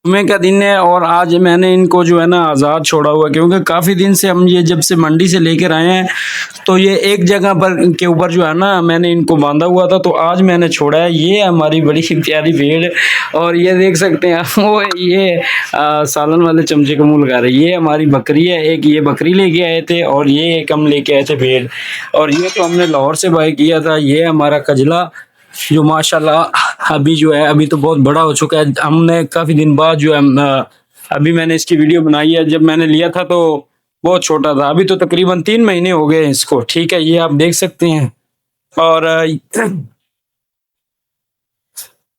जुम्मे का दिन है और आज मैंने इनको जो है ना आज़ाद छोड़ा हुआ है, क्योंकि काफ़ी दिन से हम ये जब से मंडी से लेकर आए हैं तो ये एक जगह पर के ऊपर जो है ना मैंने इनको बांधा हुआ था, तो आज मैंने छोड़ा है। ये हमारी बड़ी प्यारी भेड़, और ये देख सकते हैं आप, वो ये सालन वाले चमचे का मुंह लगा रहे। ये हमारी बकरी है, एक ये बकरी लेके आए थे और ये एक हम लेके आए थे भेड़, और ये तो हमने लाहौर से बाय किया था। ये हमारा कजला जो माशाल्लाह अभी जो है अभी तो बहुत बड़ा हो चुका है। हमने काफ़ी दिन बाद जो है अभी मैंने इसकी वीडियो बनाई है। जब मैंने लिया था तो बहुत छोटा था, अभी तो तकरीबन 3 महीने हो गए इसको। ठीक है, ये आप देख सकते हैं। और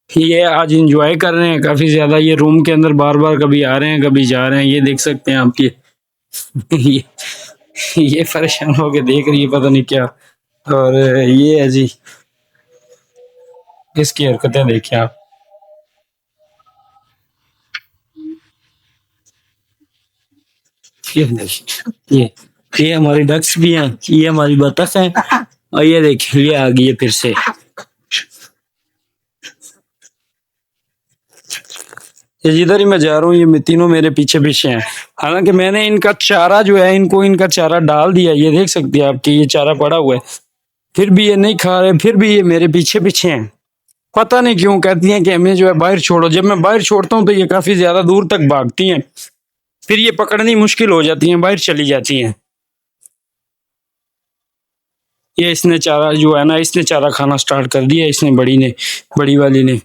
ये आज इंजॉय कर रहे हैं काफ़ी ज़्यादा। ये रूम के अंदर बार बार कभी आ रहे हैं कभी जा रहे हैं, ये देख सकते हैं आप। ये ये परेशान होके देख रही है पता नहीं क्या। और ये है जी, इसकी हरकतें देखिए आप। ये देखिए, ये हमारी डक्स भी हैं, ये हमारी बतख हैं, और ये देखिए ये आ गई है फिर से। ये जिधर ही मैं जा रहा हूँ ये तीनों मेरे पीछे पीछे हैं। हालांकि मैंने इनका चारा जो है इनको इनका चारा डाल दिया, ये देख सकते हैं आप कि ये चारा पड़ा हुआ है, फिर भी ये नहीं खा रहे, फिर भी ये मेरे पीछे पीछे हैं। पता नहीं क्यों कहती हैं कि हमें जो है बाहर छोड़ो। जब मैं बाहर छोड़ता हूँ तो ये काफी ज्यादा दूर तक भागती हैं, फिर ये पकड़नी मुश्किल हो जाती हैं, बाहर चली जाती हैं। ये इसने चारा जो है ना, इसने चारा खाना स्टार्ट कर दिया, इसने बड़ी वाली ने।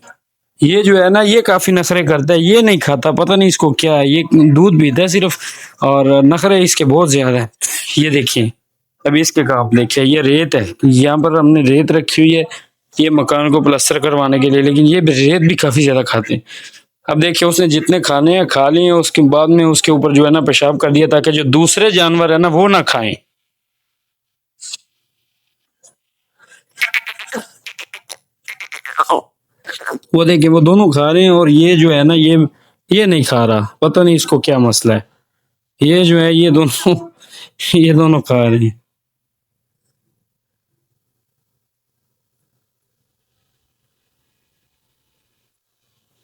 ये जो है ना ये काफी नखरे करता है, ये नहीं खाता, पता नहीं इसको क्या है। ये दूध पीता है सिर्फ, और नखरे इसके बहुत ज्यादा है। ये देखिए अभी इसके काम देखिए, ये रेत है, यहाँ पर हमने रेत रखी हुई है ये मकान को प्लास्टर करवाने के लिए, लेकिन ये रेत भी काफी ज्यादा खाते हैं। अब देखिए उसने जितने खाने हैं खा लिए, उसके बाद में उसके ऊपर जो है ना पेशाब कर दिया, ताकि जो दूसरे जानवर है ना वो ना खाएं। वो देखिए वो दोनों खा रहे हैं, और ये जो है ना ये नहीं खा रहा, पता नहीं इसको क्या मसला है। ये जो है ये दोनों ये दोनों खा रहे हैं।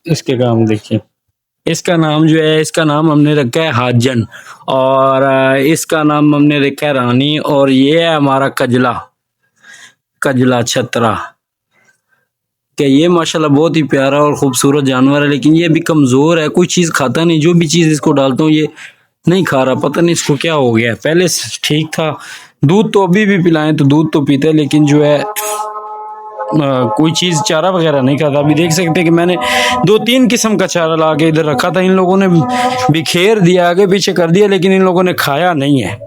इसके काम देखिए, इसका नाम जो है, इसका नाम हमने रखा है हाजन, और इसका नाम हमने रखा है रानी, और ये है हमारा कजला, कजला छतरा। कि ये माशाल्लाह बहुत ही प्यारा और खूबसूरत जानवर है, लेकिन ये भी कमज़ोर है, कोई चीज़ खाता नहीं। जो भी चीज़ इसको डालता हूँ ये नहीं खा रहा, पता नहीं इसको क्या हो गया। पहले ठीक था, दूध तो अभी भी पिलाएं तो दूध तो पीता है, लेकिन जो है कोई चीज़ चारा वगैरह नहीं खाता। अभी देख सकते हैं कि मैंने 2-3 किस्म का चारा ला के इधर रखा था, इन लोगों ने बिखेर दिया, आगे पीछे कर दिया, लेकिन इन लोगों ने खाया नहीं है।